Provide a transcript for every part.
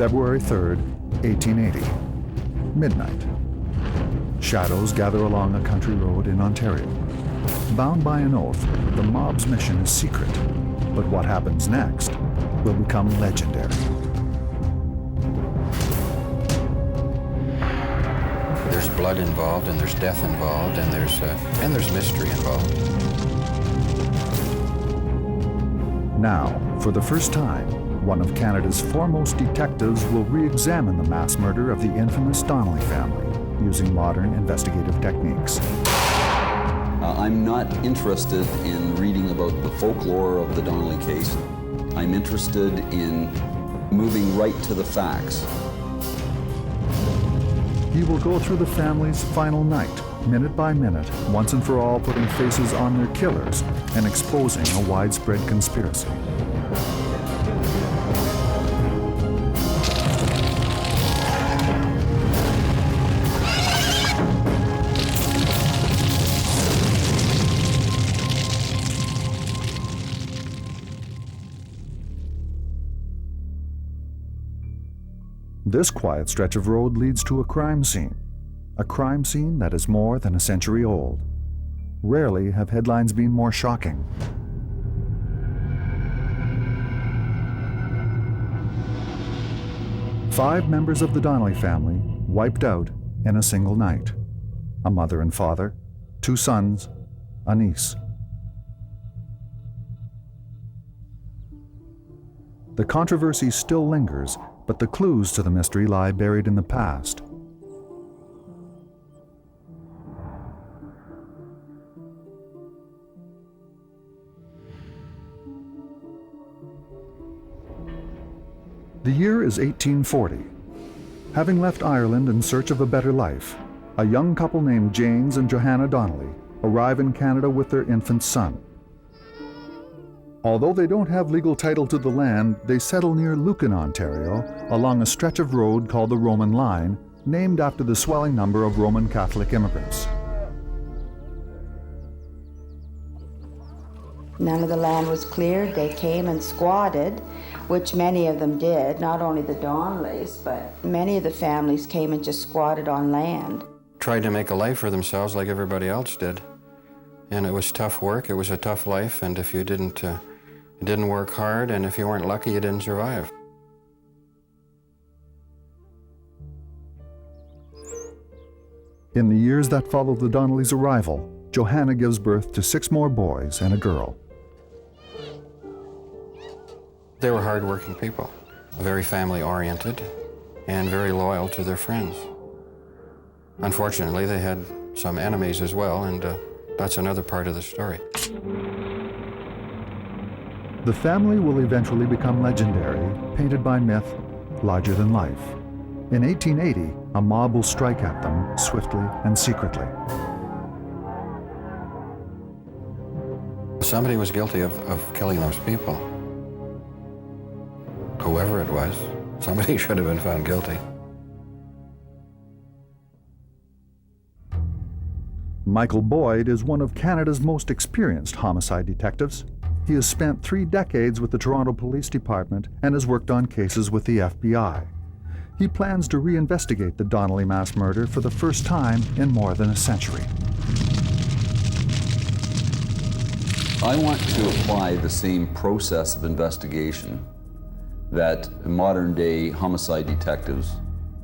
February 3rd, 1880. Midnight. Shadows gather along a country road in Ontario. Bound by an oath, the mob's mission is secret, but what happens next will become legendary. There's blood involved, and there's death involved, and there's mystery involved. Now, for the first time, one of Canada's foremost detectives will re-examine the mass murder of the infamous Donnelly family using modern investigative techniques. I'm not interested in reading about the folklore of the Donnelly case. I'm interested in moving right to the facts. He will go through the family's final night, minute by minute, once and for all putting faces on their killers and exposing a widespread conspiracy. This quiet stretch of road leads to a crime scene that is more than a century old. Rarely have headlines been more shocking. Five members of the Donnelly family wiped out in a single night. A mother and father, two sons, a niece. The controversy still lingers, but the clues to the mystery lie buried in the past. The year is 1840. Having left Ireland in search of a better life, a young couple named James and Johanna Donnelly arrive in Canada with their infant son. Although they don't have legal title to the land, they settle near Lucan, Ontario, along a stretch of road called the Roman Line, named after the swelling number of Roman Catholic immigrants. None of the land was cleared. They came and squatted, which many of them did, not only the Donnellys, but many of the families came and just squatted on land. Tried to make a life for themselves like everybody else did. And it was tough work, it was a tough life, and if you didn't work hard, and if you weren't lucky, you didn't survive. In the years that followed the Donnellys' arrival, Johanna gives birth to 6 more boys and a girl. They were hard-working people, very family-oriented, and very loyal to their friends. Unfortunately, they had some enemies as well, and that's another part of the story. The family will eventually become legendary, painted by myth, larger than life. In 1880, a mob will strike at them swiftly and secretly. Somebody was guilty of killing those people. Whoever it was, somebody should have been found guilty. Michael Boyd is one of Canada's most experienced homicide detectives. He has spent 3 decades with the Toronto Police Department and has worked on cases with the FBI. He plans to reinvestigate the Donnelly mass murder for the first time in more than a century. I want to apply the same process of investigation that modern-day homicide detectives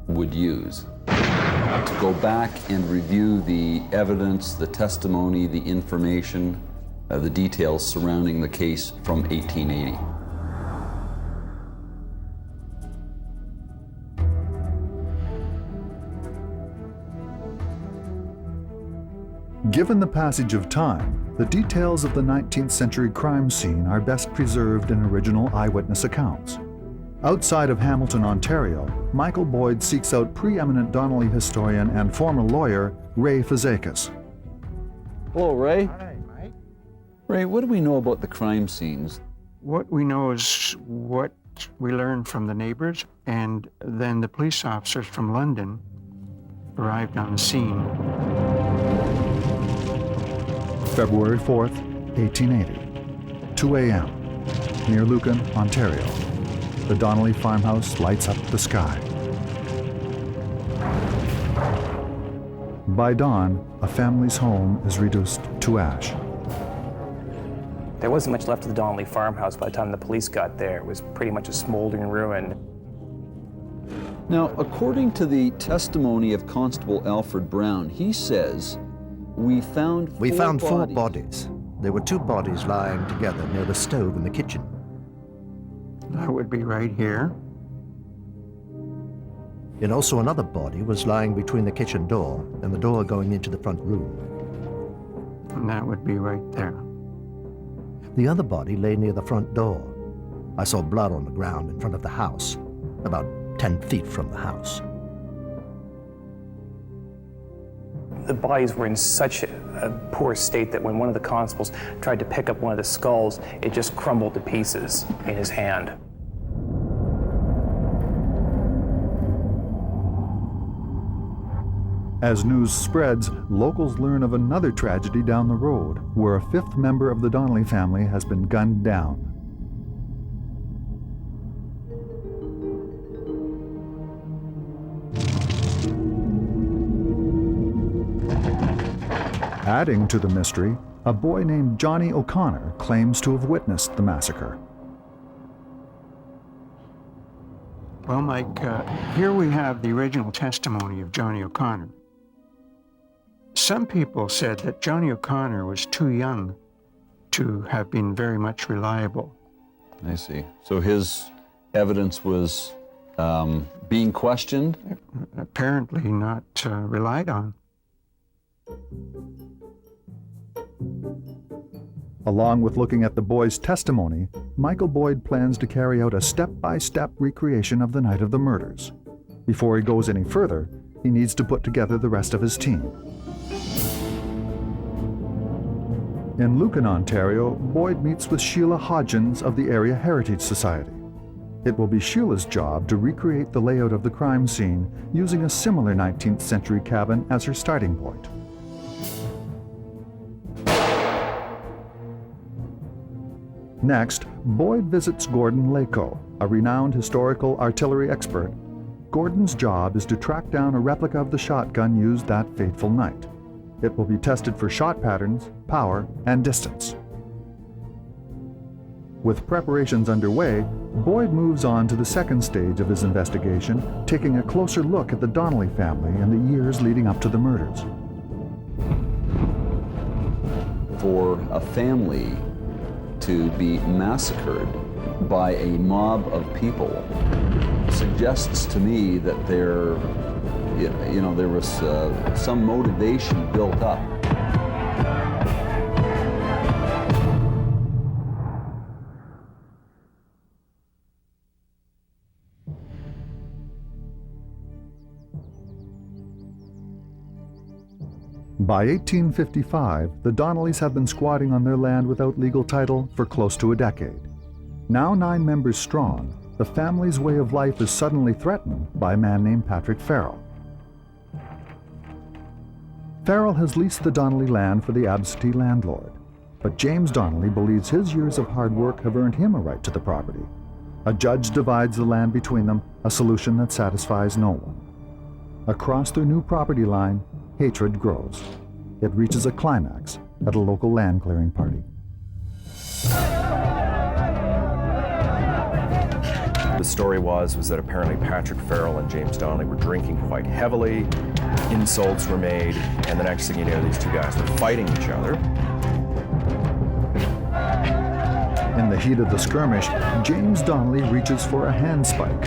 would use. To go back and review the evidence, the testimony, the information, the details surrounding the case from 1880. Given the passage of time, the details of the 19th century crime scene are best preserved in original eyewitness accounts. Outside of Hamilton, Ontario, Michael Boyd seeks out preeminent Donnelly historian and former lawyer Ray Fazekas. Hello, Ray. Hi, Mike. Ray, what do we know about the crime scenes? What we know is what we learned from the neighbors, and then the police officers from London arrived on the scene. February 4th, 1880, 2 a.m., near Lucan, Ontario. the Donnelly farmhouse lights up the sky. By dawn, a family's home is reduced to ash. There wasn't much left of the Donnelly farmhouse by the time the police got there. It was pretty much a smoldering ruin. Now, according to the testimony of Constable Alfred Brown, he says, we found four bodies. There were two bodies lying together near the stove in the kitchen. That would be right here. And also another body was lying between the kitchen door and the door going into the front room. And that would be right there. The other body lay near the front door. I saw blood on the ground in front of the house, about 10 feet from the house. The bodies were in such a poor state that when one of the constables tried to pick up one of the skulls, it just crumbled to pieces in his hand. As news spreads, locals learn of another tragedy down the road, where a fifth member of the Donnelly family has been gunned down. Adding to the mystery, a boy named Johnny O'Connor claims to have witnessed the massacre. Well, Mike, here we have the original testimony of Johnny O'Connor. Some people said that Johnny O'Connor was too young to have been very much reliable. I see. So his evidence was being questioned? Apparently not relied on. Along with looking at the boy's testimony, Michael Boyd plans to carry out a step-by-step recreation of the night of the murders. Before he goes any further, he needs to put together the rest of his team. In Lucan, Ontario, Boyd meets with Sheila Hodgins of the Area Heritage Society. It will be Sheila's job to recreate the layout of the crime scene using a similar 19th century cabin as her starting point. Next, Boyd visits Gordon Lako, a renowned historical artillery expert. Gordon's job is to track down a replica of the shotgun used that fateful night. It will be tested for shot patterns, power, and distance. With preparations underway, Boyd moves on to the second stage of his investigation, taking a closer look at the Donnelly family and the years leading up to the murders. For a family to be massacred by a mob of people suggests to me that there was some motivation built up. By 1855, the Donnellys have been squatting on their land without legal title for close to a decade. Now 9 members strong, the family's way of life is suddenly threatened by a man named Patrick Farrell. Farrell has leased the Donnelly land for the absentee landlord, but James Donnelly believes his years of hard work have earned him a right to the property. A judge divides the land between them, a solution that satisfies no one. Across their new property line, hatred grows. It reaches a climax at a local land clearing party. The story was that apparently Patrick Farrell and James Donnelly were drinking quite heavily, insults were made, and the next thing you know, these two guys were fighting each other. In the heat of the skirmish, James Donnelly reaches for a handspike.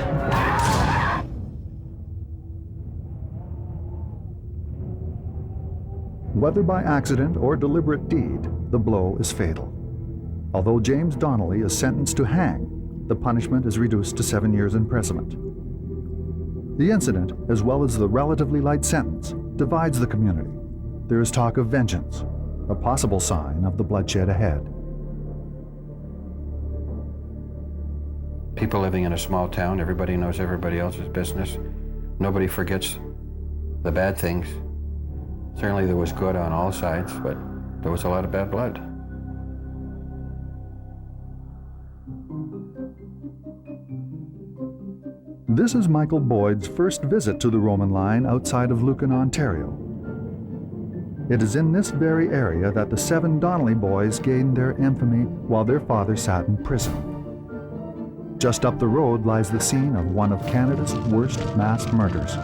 Whether by accident or deliberate deed, the blow is fatal. Although James Donnelly is sentenced to hang, the punishment is reduced to 7 years imprisonment. The incident, as well as the relatively light sentence, divides the community. There is talk of vengeance, a possible sign of the bloodshed ahead. People living in a small town, everybody knows everybody else's business. Nobody forgets the bad things. Certainly there was good on all sides, but there was a lot of bad blood. This is Michael Boyd's first visit to the Roman line outside of Lucan, Ontario. It is in this very area that the 7 Donnelly boys gained their infamy while their father sat in prison. Just up the road lies the scene of one of Canada's worst mass murders.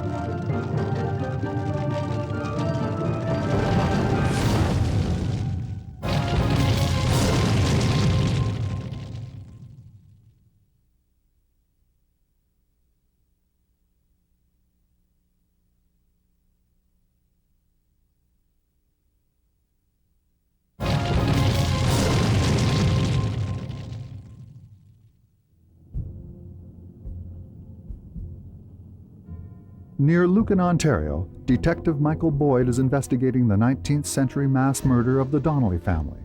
Near Lucan, Ontario, Detective Michael Boyd is investigating the 19th century mass murder of the Donnelly family.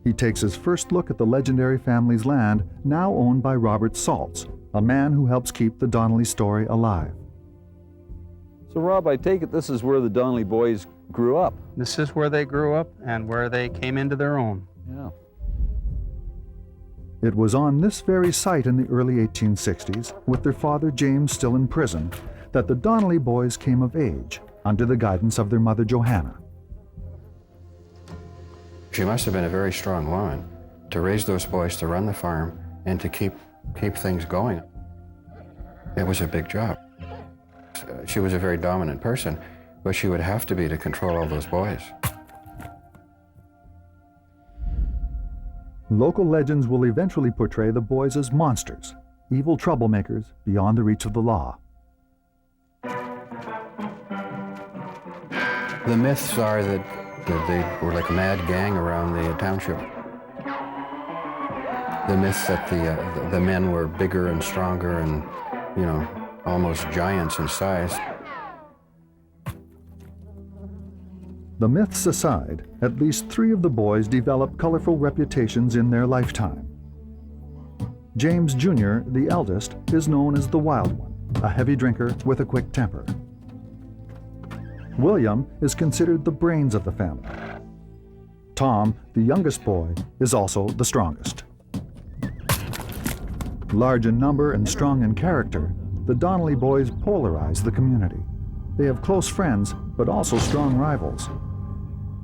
He takes his first look at the legendary family's land, now owned by Robert Saltz, a man who helps keep the Donnelly story alive. So Rob, I take it this is where the Donnelly boys grew up. This is where they grew up and where they came into their own. Yeah. It was on this very site in the early 1860s, with their father James still in prison, that the Donnelly boys came of age, under the guidance of their mother Johanna. She must have been a very strong woman to raise those boys, to run the farm, and to keep things going. It was a big job. She was a very dominant person, but she would have to be to control all those boys. Local legends will eventually portray the boys as monsters, evil troublemakers beyond the reach of the law. The myths are that they were like a mad gang around the township. The myths that the men were bigger and stronger and, you know, almost giants in size. The myths aside, at least 3 of the boys developed colorful reputations in their lifetime. James Jr., the eldest, is known as the Wild One, a heavy drinker with a quick temper. William is considered the brains of the family. Tom, the youngest boy, is also the strongest. Large in number and strong in character, the Donnelly boys polarize the community. They have close friends, but also strong rivals.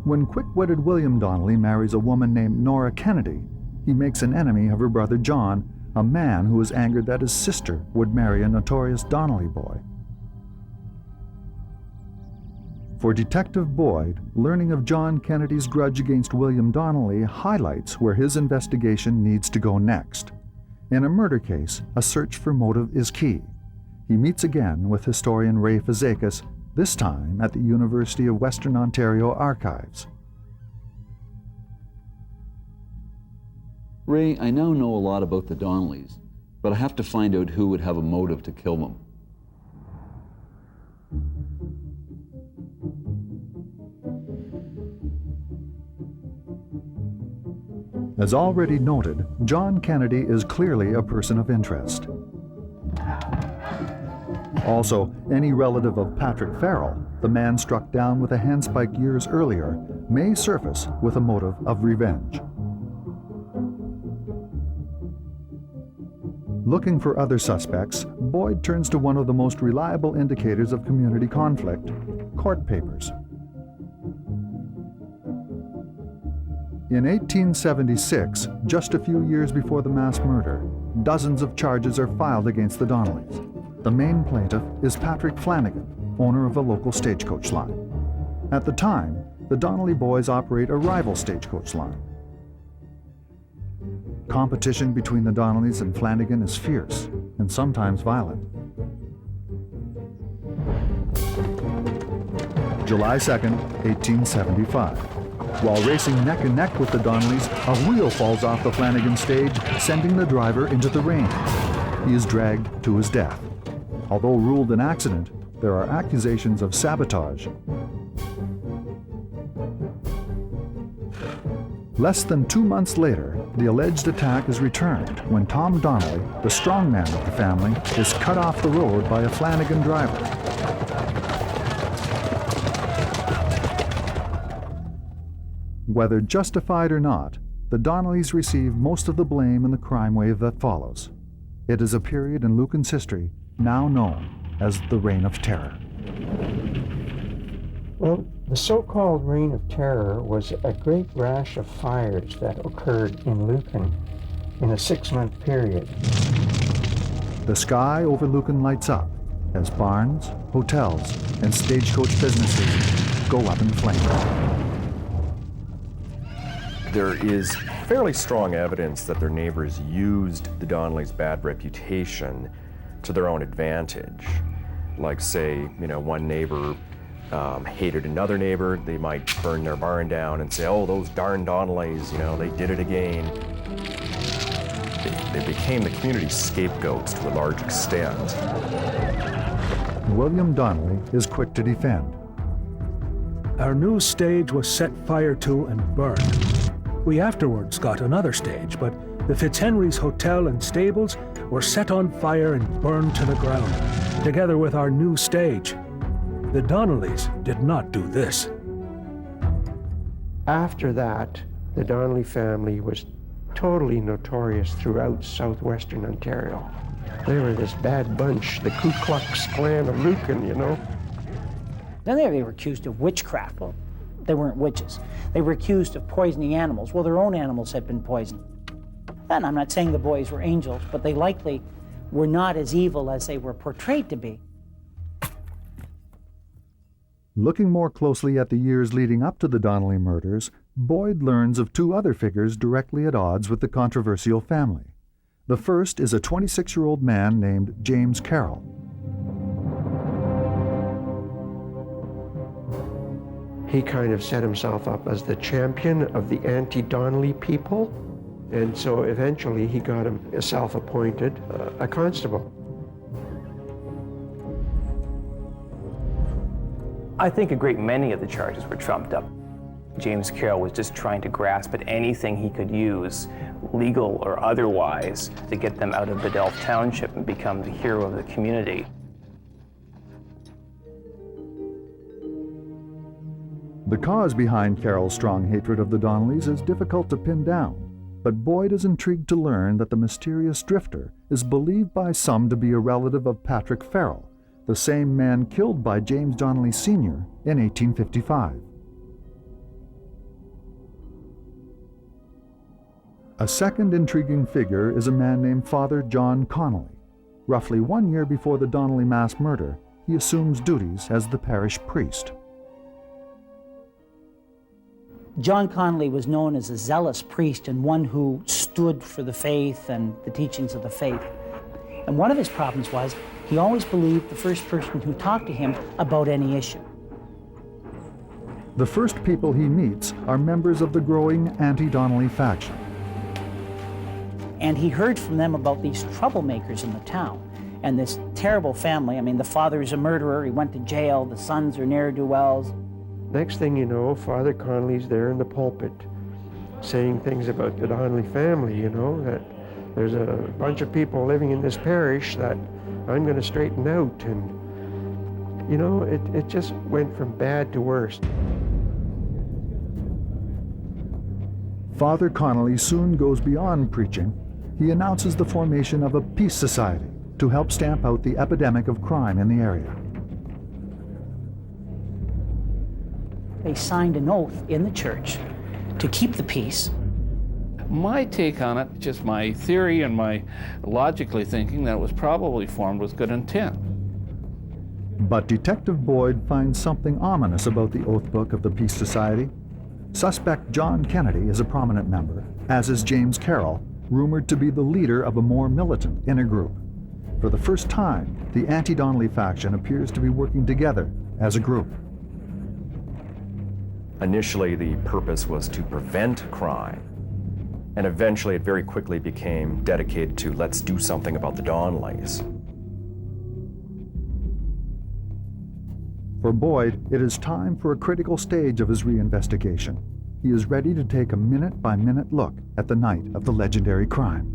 When quick-witted William Donnelly marries a woman named Nora Kennedy, he makes an enemy of her brother John, a man who is angered that his sister would marry a notorious Donnelly boy. For Detective Boyd, learning of John Kennedy's grudge against William Donnelly highlights where his investigation needs to go next. In a murder case, a search for motive is key. He meets again with historian Ray Fazekas, this time at the University of Western Ontario Archives. Ray, I now know a lot about the Donnellys, but I have to find out who would have a motive to kill them. As already noted, John Kennedy is clearly a person of interest. Also, any relative of Patrick Farrell, the man struck down with a handspike years earlier, may surface with a motive of revenge. Looking for other suspects, Boyd turns to one of the most reliable indicators of community conflict: court papers. In 1876, just a few years before the mass murder, dozens of charges are filed against the Donnellys. The main plaintiff is Patrick Flanagan, owner of a local stagecoach line. At the time, the Donnelly boys operate a rival stagecoach line. Competition between the Donnellys and Flanagan is fierce and sometimes violent. July 2nd, 1875. While racing neck and neck with the Donnellys, a wheel falls off the Flanagan stage, sending the driver into the rain. He is dragged to his death. Although ruled an accident, there are accusations of sabotage. Less than 2 months later, the alleged attack is returned when Tom Donnelly, the strongman of the family, is cut off the road by a Flanagan driver. Whether justified or not, the Donnellys receive most of the blame in the crime wave that follows. It is a period in Lucan's history now known as the Reign of Terror. Well, the so-called Reign of Terror was a great rash of fires that occurred in Lucan in a 6-month period. The sky over Lucan lights up as barns, hotels, and stagecoach businesses go up in flames. There is fairly strong evidence that their neighbors used the Donnellys' bad reputation to their own advantage. Like, say, one neighbor hated another neighbor, they might burn their barn down and say, oh, those darn Donnellys, they did it again. They became the community's scapegoats to a large extent. William Donnelly is quick to defend. Our new stage was set fire to and burned. We afterwards got another stage, but the Fitzhenry's hotel and stables were set on fire and burned to the ground, together with our new stage. The Donnellys did not do this. After that, the Donnelly family was totally notorious throughout southwestern Ontario. They were this bad bunch, the Ku Klux Klan of Lucan, Then they were accused of witchcraft. Well, they weren't witches. They were accused of poisoning animals. Well, their own animals had been poisoned. And I'm not saying the boys were angels, but they likely were not as evil as they were portrayed to be. Looking more closely at the years leading up to the Donnelly murders, Boyd learns of 2 other figures directly at odds with the controversial family. The first is a 26-year-old man named James Carroll. He kind of set himself up as the champion of the anti-Donnelly people, and so eventually he got himself appointed a constable. I think a great many of the charges were trumped up. James Carroll was just trying to grasp at anything he could use, legal or otherwise, to get them out of Bedell Township and become the hero of the community. The cause behind Carroll's strong hatred of the Donnellys is difficult to pin down, but Boyd is intrigued to learn that the mysterious drifter is believed by some to be a relative of Patrick Farrell, the same man killed by James Donnelly Sr. in 1855. A second intriguing figure is a man named Father John Connolly. Roughly 1 year before the Donnelly mass murder, he assumes duties as the parish priest. John Connolly was known as a zealous priest and one who stood for the faith and the teachings of the faith. And one of his problems was he always believed the first person who talked to him about any issue. The first people he meets are members of the growing anti-Donnelly faction. And he heard from them about these troublemakers in the town and this terrible family. I mean, the father's a murderer, he went to jail, the sons are ne'er-do-wells. Next thing you know, Father Connolly's there in the pulpit saying things about the Donnelly family, that there's a bunch of people living in this parish that I'm going to straighten out. And, it just went from bad to worse. Father Connolly soon goes beyond preaching. He announces the formation of a peace society to help stamp out the epidemic of crime in the area. They signed an oath in the church to keep the peace. My take on it, just my theory and my logically thinking, that it was probably formed with good intent. But Detective Boyd finds something ominous about the oath book of the Peace Society. Suspect John Kennedy is a prominent member, as is James Carroll, rumored to be the leader of a more militant inner group. For the first time, the anti-Donnelly faction appears to be working together as a group. Initially, the purpose was to prevent crime, and eventually it very quickly became dedicated to let's do something about the Donnellys. For Boyd, it is time for a critical stage of his reinvestigation. He is ready to take a minute-by-minute look at the night of the legendary crime.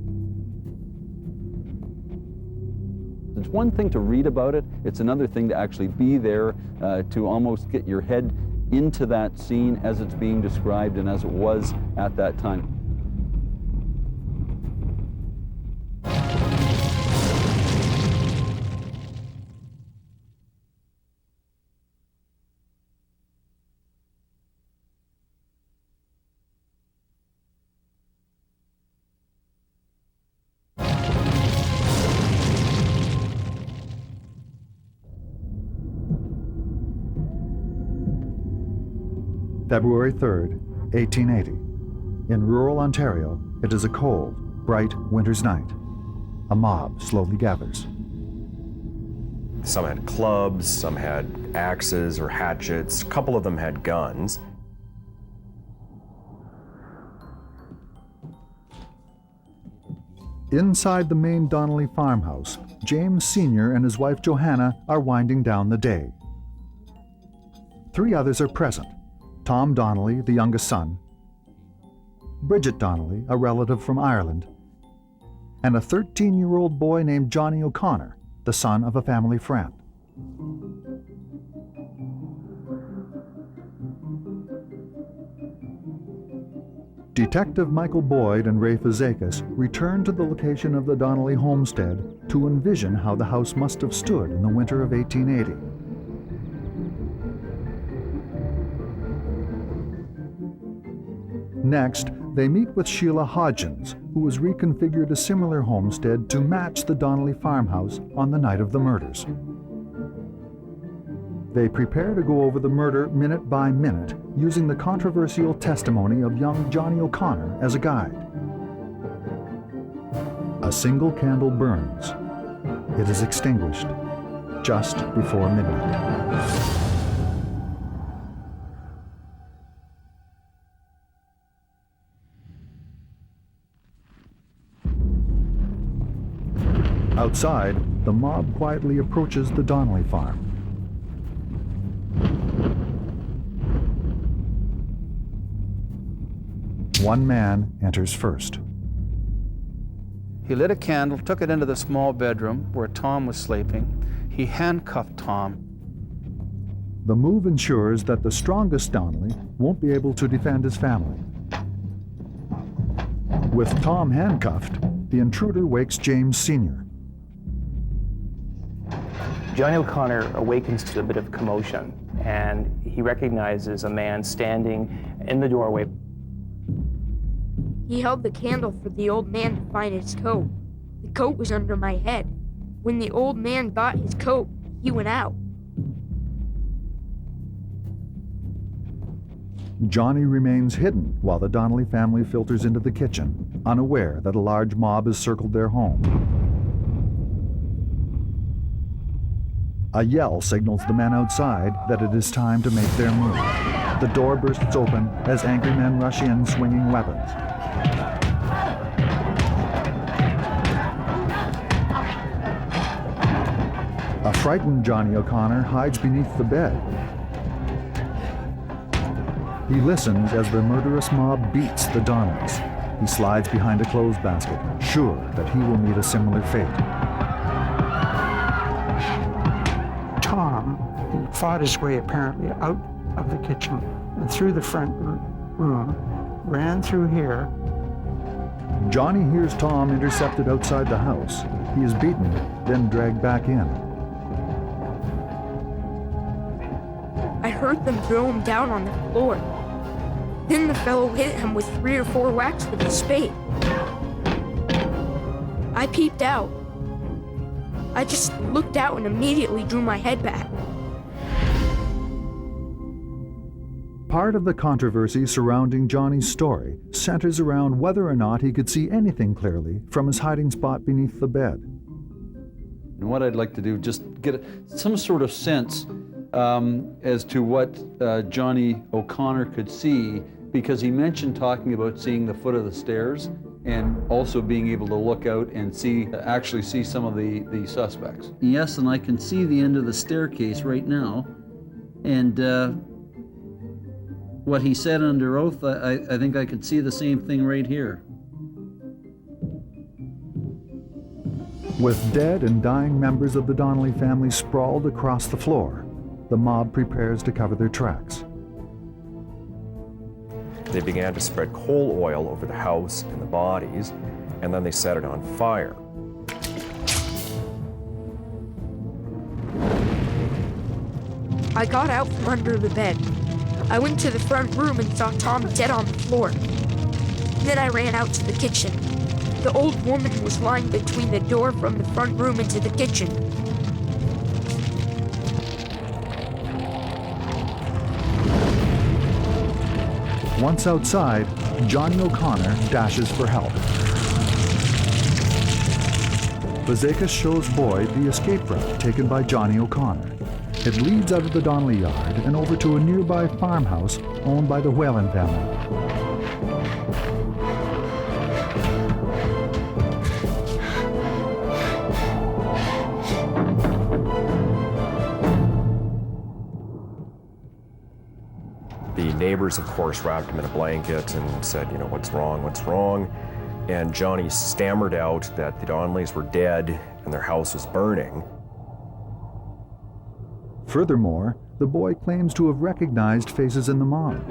It's one thing to read about it, it's another thing to actually be there, to almost get your head into that scene as it's being described and as it was at that time. February 3rd, 1880. In rural Ontario, it is a cold, bright winter's night. A mob slowly gathers. Some had clubs, some had axes or hatchets, a couple of them had guns. Inside the main Donnelly farmhouse, James Sr. and his wife Johanna are winding down the day. 3 others are present: Tom Donnelly, the youngest son, Bridget Donnelly, a relative from Ireland, and a 13-year-old boy named Johnny O'Connor, the son of a family friend. Detective Michael Boyd and Ray Fazakis return to the location of the Donnelly homestead to envision how the house must have stood in the winter of 1880. Next, they meet with Sheila Hodgins, who has reconfigured a similar homestead to match the Donnelly farmhouse on the night of the murders. They prepare to go over the murder minute by minute, using the controversial testimony of young Johnny O'Connor as a guide. A single candle burns. It is extinguished just before midnight. Outside, the mob quietly approaches the Donnelly farm. One man enters first. He lit a candle, took it into the small bedroom where Tom was sleeping. He handcuffed Tom. The move ensures that the strongest Donnelly won't be able to defend his family. With Tom handcuffed, the intruder wakes James Sr. Johnny O'Connor awakens to a bit of commotion, and he recognizes a man standing in the doorway. He held the candle for the old man to find his coat. The coat was under my head. When the old man got his coat, he went out. Johnny remains hidden while the Donnelly family filters into the kitchen, unaware that a large mob has circled their home. A yell signals the men outside that it is time to make their move. The door bursts open as angry men rush in swinging weapons. A frightened Johnny O'Connor hides beneath the bed. He listens as the murderous mob beats the Donnellys. He slides behind a clothes basket, sure that he will meet a similar fate. Tom, he fought his way apparently out of the kitchen and through the front room, ran through here. Johnny hears Tom intercepted outside the house. He is beaten, then dragged back in. I heard them throw him down on the floor. Then the fellow hit him with 3 or 4 whacks with his spade. I peeped out. I just looked out and immediately drew my head back. Part of the controversy surrounding Johnny's story centers around whether or not he could see anything clearly from his hiding spot beneath the bed. And what I'd like to do, just get some sort of sense as to what Johnny O'Connor could see, because he mentioned talking about seeing the foot of the stairs and also being able to look out and actually see some of the suspects. Yes, and I can see the end of the staircase right now. And what he said under oath, I think I could see the same thing right here. With dead and dying members of the Donnelly family sprawled across the floor, the mob prepares to cover their tracks. They began to spread coal oil over the house and the bodies, and then they set it on fire. I got out from under the bed. I went to the front room and saw Tom dead on the floor. Then I ran out to the kitchen. The old woman was lying between the door from the front room into the kitchen. Once outside, Johnny O'Connor dashes for help. Fazekas shows Boyd the escape route taken by Johnny O'Connor. It leads out of the Donnelly yard and over to a nearby farmhouse owned by the Whalen family. The neighbors, of course, wrapped him in a blanket and said, you know, what's wrong, what's wrong? And Johnny stammered out that the Donnellys were dead and their house was burning. Furthermore, the boy claims to have recognized faces in the mob.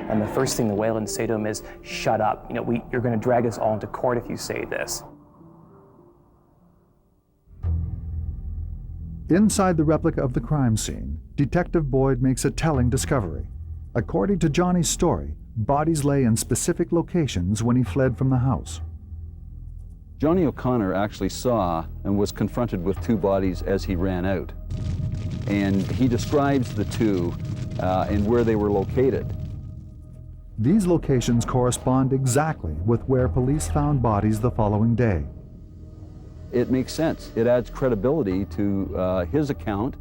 And the first thing the Whalens say to him is, shut up. You know, you're going to drag us all into court if you say this. Inside the replica of the crime scene, Detective Boyd makes a telling discovery. According to Johnny's story, bodies lay in specific locations when he fled from the house. Johnny O'Connor actually saw and was confronted with two bodies as he ran out. And he describes the two and where they were located. These locations correspond exactly with where police found bodies the following day. It makes sense. It adds credibility to his account.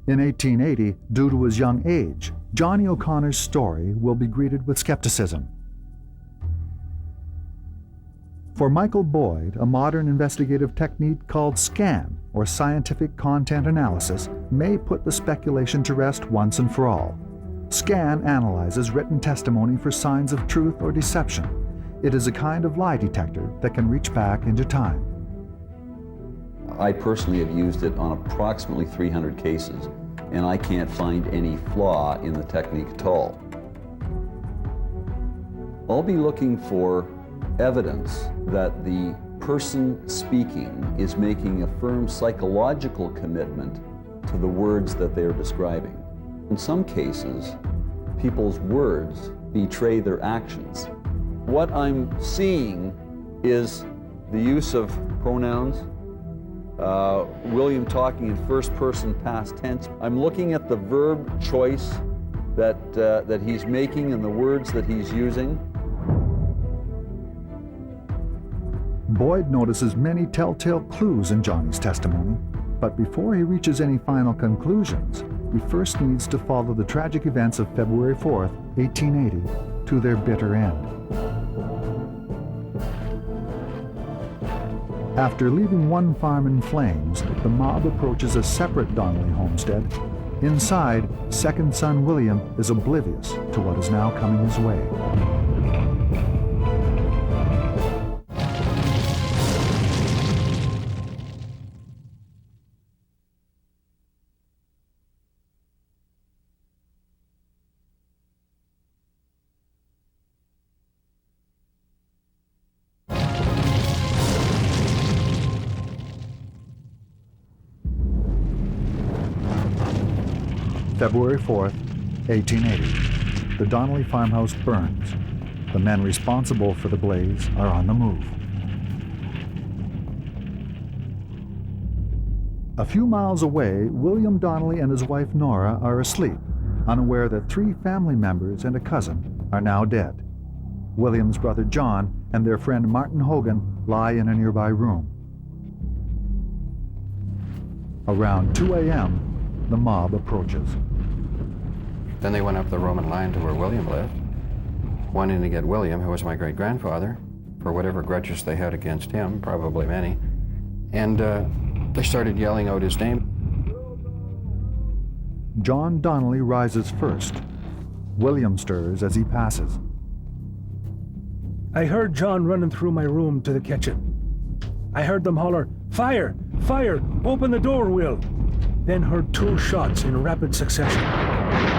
In 1880, due to his young age, Johnny O'Connor's story will be greeted with skepticism. For Michael Boyd, a modern investigative technique called SCAN, or scientific content analysis, may put the speculation to rest once and for all. SCAN analyzes written testimony for signs of truth or deception. It is a kind of lie detector that can reach back into time. I personally have used it on approximately 300 cases, and I can't find any flaw in the technique at all. I'll be looking for evidence that the person speaking is making a firm psychological commitment to the words that they are describing. In some cases, people's words betray their actions. What I'm seeing is the use of pronouns, William talking in first person past tense. I'm looking at the verb choice that he's making and the words that he's using. Boyd notices many telltale clues in Johnny's testimony, but before he reaches any final conclusions, he first needs to follow the tragic events of February 4th, 1880, to their bitter end. After leaving one farm in flames, the mob approaches a separate Donnelly homestead. Inside, second son William is oblivious to what is now coming his way. February 4th, 1880. The Donnelly farmhouse burns. The men responsible for the blaze are on the move. A few miles away, William Donnelly and his wife Nora are asleep, unaware that 3 family members and a cousin are now dead. William's brother John and their friend Martin Hogan lie in a nearby room. Around 2 a.m., the mob approaches. Then they went up the Roman line to where William lived, wanting to get William, who was my great-grandfather, for whatever grudges they had against him, probably many, and they started yelling out his name. John Donnelly rises first. William stirs as he passes. I heard John running through my room to the kitchen. I heard them holler, "Fire! Fire! Open the door, Will!" Then heard 2 shots in rapid succession.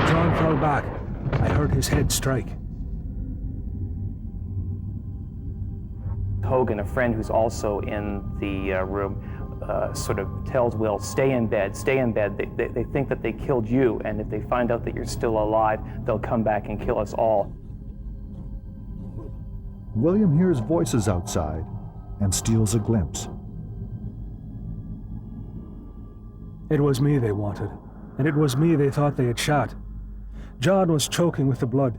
John fell back. I heard his head strike. Hogan, a friend who's also in the room, sort of tells Will, stay in bed, stay in bed. They think that they killed you, and if they find out that you're still alive, they'll come back and kill us all. William hears voices outside and steals a glimpse. It was me they wanted. and it was me they thought they had shot. John was choking with the blood.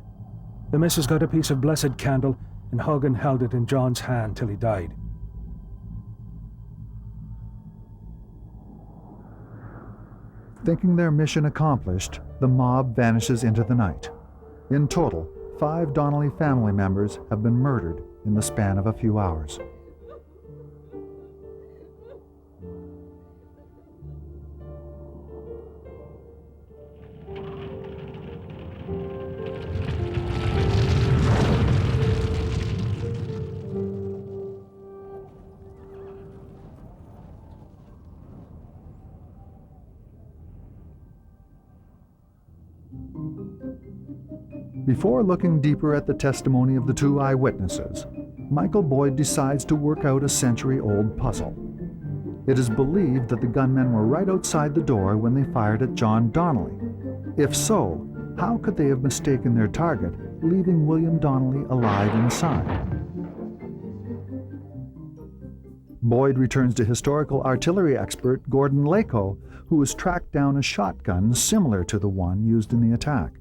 The missus got a piece of blessed candle and hugged and held it in John's hand till he died. Thinking their mission accomplished, the mob vanishes into the night. In total, 5 Donnelly family members have been murdered in the span of a few hours. Before looking deeper at the testimony of the 2 eyewitnesses, Michael Boyd decides to work out a century-old puzzle. It is believed that the gunmen were right outside the door when they fired at John Donnelly. If so, how could they have mistaken their target, leaving William Donnelly alive inside? Boyd returns to historical artillery expert Gordon Lako, who has tracked down a shotgun similar to the one used in the attack.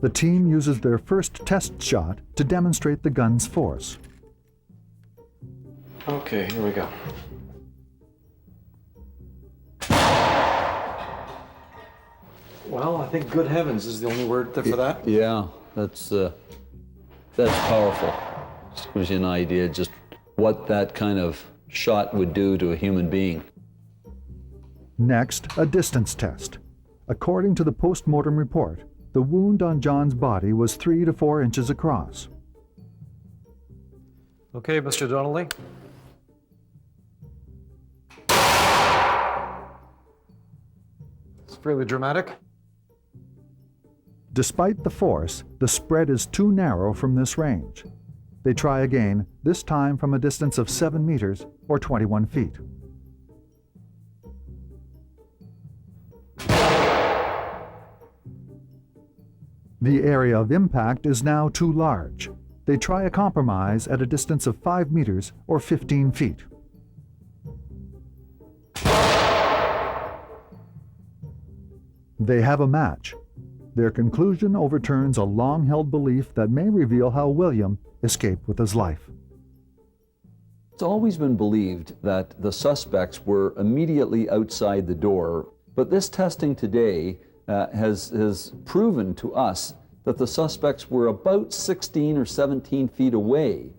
The team uses their first test shot to demonstrate the gun's force. Okay, here we go. Well, I think good heavens is the only word for that. Yeah, that's powerful. Just gives you an idea just what that kind of shot would do to a human being. Next, a distance test. According to the post-mortem report, the wound on John's body was 3 to 4 inches across. Okay, Mr. Donnelly. It's fairly dramatic. Despite the force, the spread is too narrow from this range. They try again, this time from a distance of 7 meters or 21 feet. The area of impact is now too large. They try a compromise at a distance of 5 meters or 15 feet. They have a match. Their conclusion overturns a long-held belief that may reveal how William escaped with his life. It's always been believed that the suspects were immediately outside the door, but this testing today has proven to us that the suspects were about 16 or 17 feet away.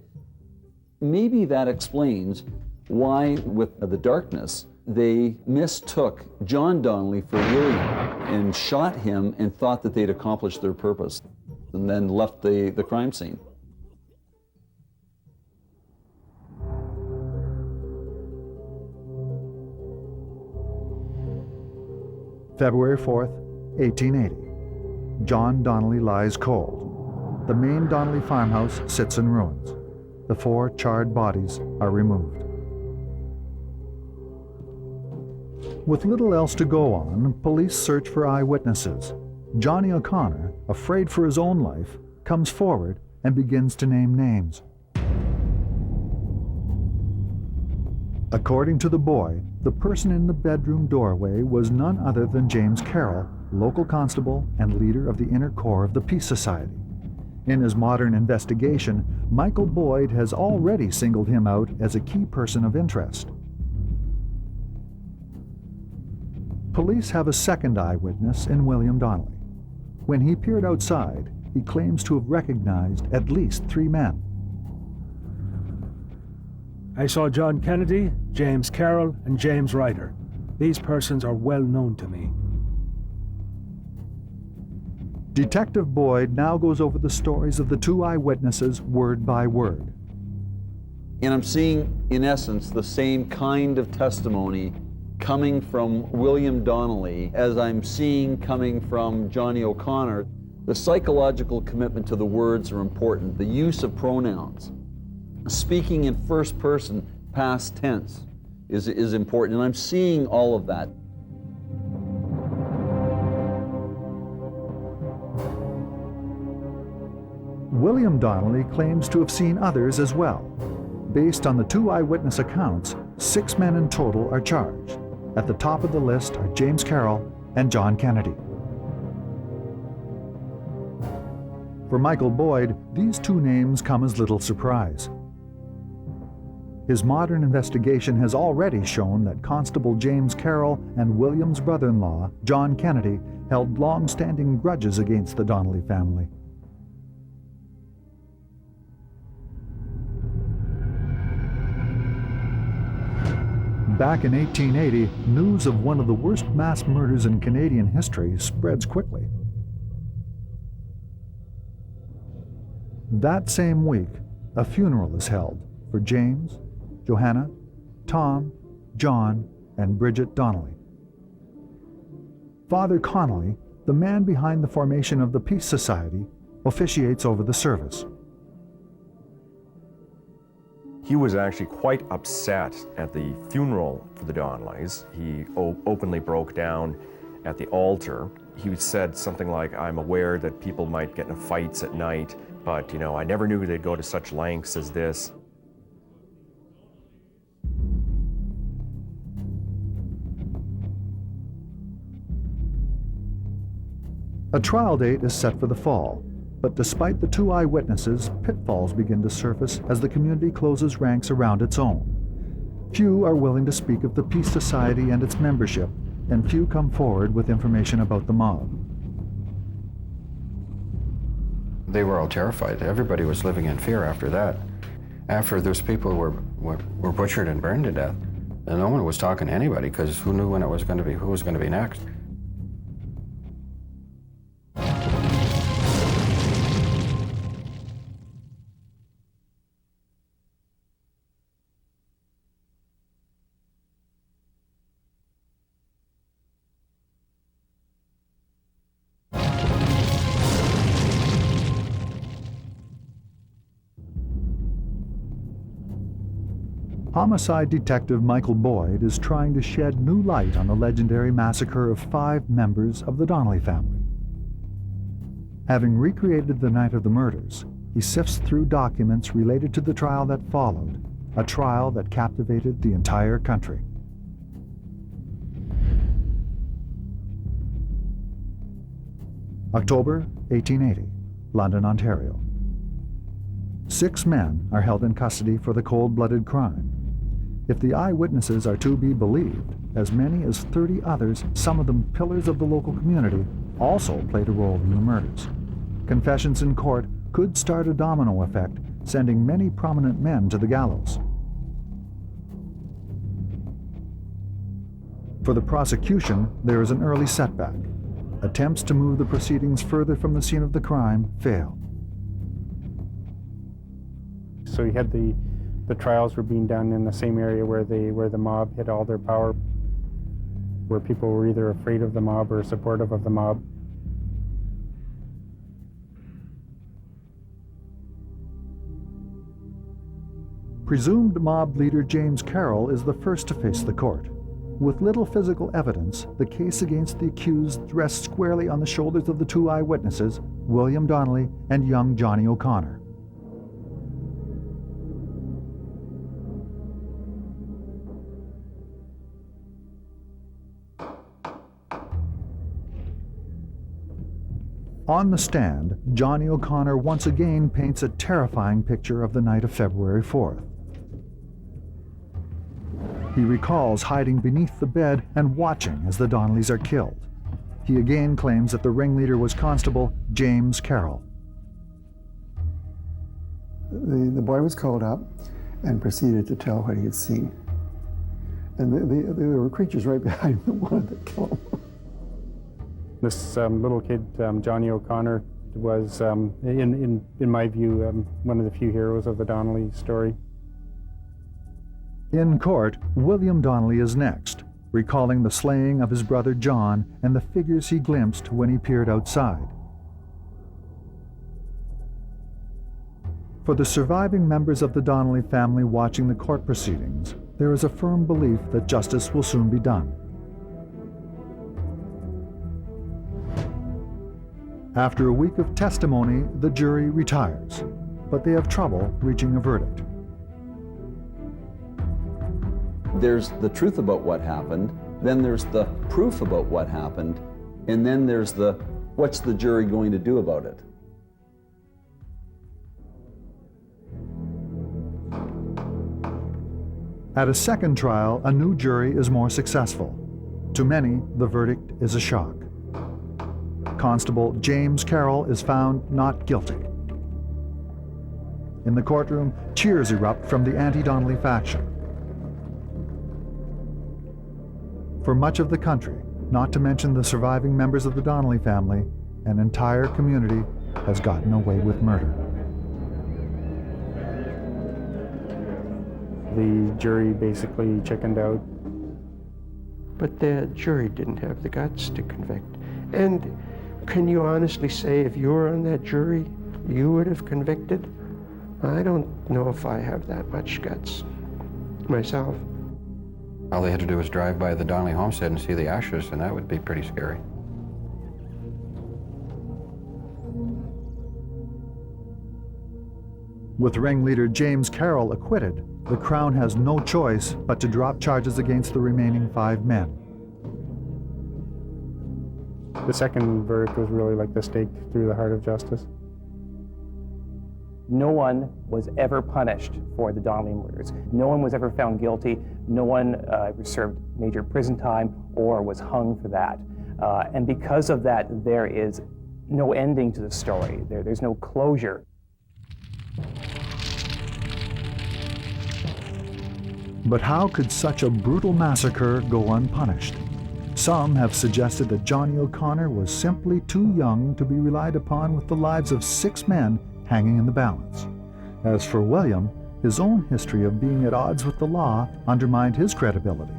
Maybe that explains why, with the darkness, they mistook John Donnelly for William and shot him and thought that they'd accomplished their purpose and then left the crime scene. February 4th, 1880. John Donnelly lies cold. The main Donnelly farmhouse sits in ruins. The 4 charred bodies are removed. With little else to go on, police search for eyewitnesses. Johnny O'Connor, afraid for his own life, comes forward and begins to name names. According to the boy, the person in the bedroom doorway was none other than James Carroll, local constable and leader of the inner core of the Peace Society. In his modern investigation, Michael Boyd has already singled him out as a key person of interest. Police have a second eyewitness in William Donnelly. When he peered outside, he claims to have recognized at least 3 men. I saw John Kennedy, James Carroll, and James Ryder. These persons are well known to me. Detective Boyd now goes over the stories of the 2 eyewitnesses word by word. And I'm seeing, in essence, the same kind of testimony coming from William Donnelly as I'm seeing coming from Johnny O'Connor. The psychological commitment to the words are important. The use of pronouns. Speaking in first person, past tense, is important. And I'm seeing all of that. William Donnelly claims to have seen others as well. Based on the 2 eyewitness accounts, 6 men in total are charged. At the top of the list are James Carroll and John Kennedy. For Michael Boyd, these two names come as little surprise. His modern investigation has already shown that Constable James Carroll and William's brother-in-law, John Kennedy, held long-standing grudges against the Donnelly family. Back in 1880, news of one of the worst mass murders in Canadian history spreads quickly. That same week, a funeral is held for James, Johanna, Tom, John, and Bridget Donnelly. Father Connolly, the man behind the formation of the Peace Society, officiates over the service. He was actually quite upset at the funeral for the Donnellys. He openly broke down at the altar. He said something like, "I'm aware that people might get in fights at night, but I never knew they'd go to such lengths as this." A trial date is set for the fall, but despite the two eyewitnesses, pitfalls begin to surface as the community closes ranks around its own. Few are willing to speak of the Peace Society and its membership, and few come forward with information about the mob. They were all terrified. Everybody was living in fear after that. After those people were butchered and burned to death, and no one was talking to anybody because who knew when it was going to be, who was going to be next. Homicide detective Michael Boyd is trying to shed new light on the legendary massacre of 5 members of the Donnelly family. Having recreated the night of the murders, he sifts through documents related to the trial that followed, a trial that captivated the entire country. October 1880, London, Ontario. 6 men are held in custody for the cold-blooded crime. If the eyewitnesses are to be believed, as many as 30 others, some of them pillars of the local community, also played a role in the murders. Confessions in court could start a domino effect, sending many prominent men to the gallows. For the prosecution, there is an early setback. Attempts to move the proceedings further from the scene of the crime fail. So you had the trials were being done in the same area where the mob had all their power, where people were either afraid of the mob or supportive of the mob. Presumed mob leader James Carroll is the first to face the court. With little physical evidence, the case against the accused rests squarely on the shoulders of the 2 eyewitnesses, William Donnelly and young Johnny O'Connor. On the stand, Johnny O'Connor once again paints a terrifying picture of the night of February 4th. He recalls hiding beneath the bed and watching as the Donnellys are killed. He again claims that the ringleader was Constable James Carroll. The boy was called up and proceeded to tell what he had seen. And there were creatures right behind him that wanted to kill him. This little kid, Johnny O'Connor, was, in my view, one of the few heroes of the Donnelly story. In court, William Donnelly is next, recalling the slaying of his brother John and the figures he glimpsed when he peered outside. For the surviving members of the Donnelly family watching the court proceedings, there is a firm belief that justice will soon be done. After a week of testimony, the jury retires, but they have trouble reaching a verdict. There's the truth about what happened, then there's the proof about what happened, and then there's the what's the jury going to do about it? At a second trial, a new jury is more successful. To many, the verdict is a shock. Constable James Carroll is found not guilty. In the courtroom, cheers erupt from the anti-Donnelly faction. For much of the country, not to mention the surviving members of the Donnelly family, an entire community has gotten away with murder. The jury basically chickened out. But the jury didn't have the guts to convict. And can you honestly say if you were on that jury, you would have convicted? I don't know if I have that much guts myself. All they had to do was drive by the Donnelly homestead and see the ashes, and that would be pretty scary. With ringleader James Carroll acquitted, the Crown has no choice but to drop charges against the remaining 5 men. The second verdict was really like the stake through the heart of justice. No one was ever punished for the Donnelly murders. No one was ever found guilty. No one served major prison time or was hung for that. And because of that, there is no ending to the story. There's no closure. But how could such a brutal massacre go unpunished? Some have suggested that Johnny O'Connor was simply too young to be relied upon with the lives of 6 men hanging in the balance. As for William, his own history of being at odds with the law undermined his credibility.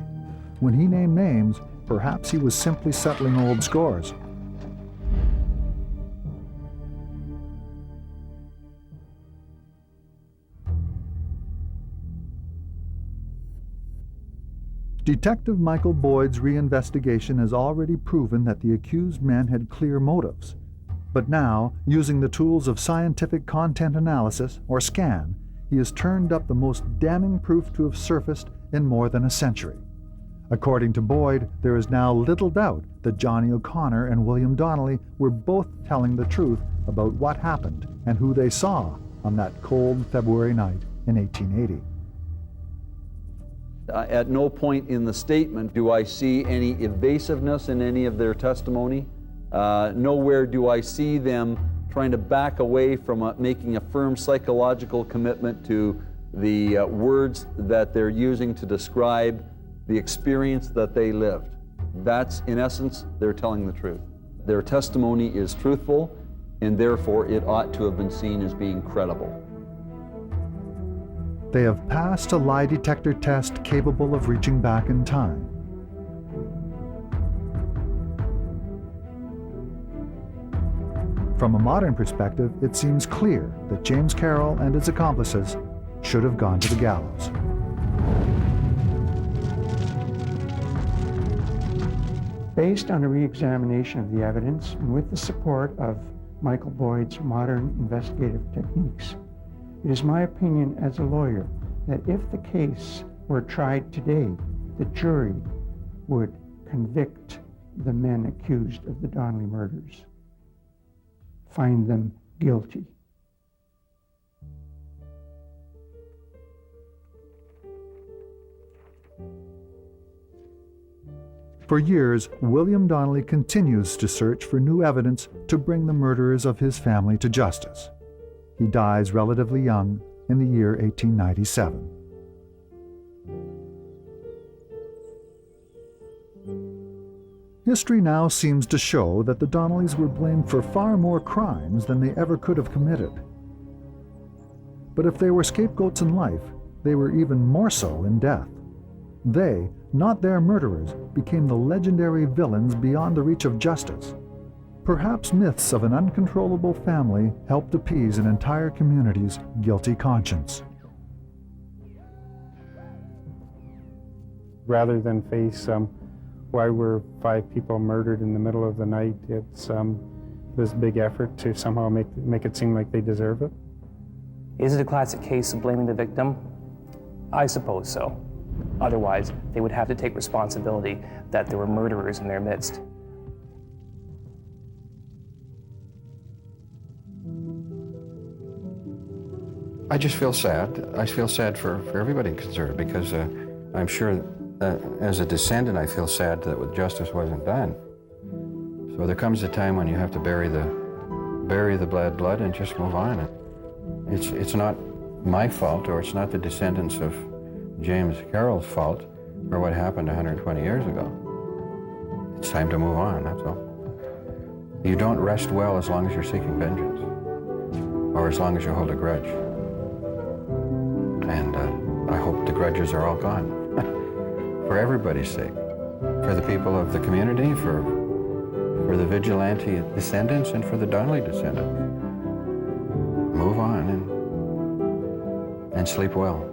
When he named names, perhaps he was simply settling old scores. Detective Michael Boyd's reinvestigation has already proven that the accused men had clear motives. But now, using the tools of scientific content analysis, or SCAN, he has turned up the most damning proof to have surfaced in more than a century. According to Boyd, there is now little doubt that Johnny O'Connor and William Donnelly were both telling the truth about what happened and who they saw on that cold February night in 1880. At no point in the statement do I see any evasiveness in any of their testimony. Nowhere do I see them trying to back away from making a firm psychological commitment to the words that they're using to describe the experience that they lived. That's, in essence, they're telling the truth. Their testimony is truthful, and therefore it ought to have been seen as being credible. They have passed a lie detector test capable of reaching back in time. From a modern perspective, it seems clear that James Carroll and his accomplices should have gone to the gallows. Based on a re-examination of the evidence and with the support of Michael Boyd's modern investigative techniques, it is my opinion as a lawyer that if the case were tried today, the jury would convict the men accused of the Donnelly murders, find them guilty. For years, William Donnelly continues to search for new evidence to bring the murderers of his family to justice. He dies relatively young in the year 1897. History now seems to show that the Donnellys were blamed for far more crimes than they ever could have committed. But if they were scapegoats in life, they were even more so in death. They, not their murderers, became the legendary villains beyond the reach of justice. Perhaps myths of an uncontrollable family helped appease an entire community's guilty conscience. Rather than face why were 5 people murdered in the middle of the night, it's this big effort to somehow make it seem like they deserve it. Is it a classic case of blaming the victim? I suppose so. Otherwise, they would have to take responsibility that there were murderers in their midst. I just feel sad. I feel sad for everybody concerned, because I'm sure that as a descendant, I feel sad that justice wasn't done. So there comes a time when you have to bury the bad blood and just move on. It's not my fault, or it's not the descendants of James Carroll's fault for what happened 120 years ago. It's time to move on, that's all. You don't rest well as long as you're seeking vengeance, or as long as you hold a grudge. And I hope the grudges are all gone, for everybody's sake, for the people of the community, for the vigilante descendants, and for the Donnelly descendants. Move on and sleep well.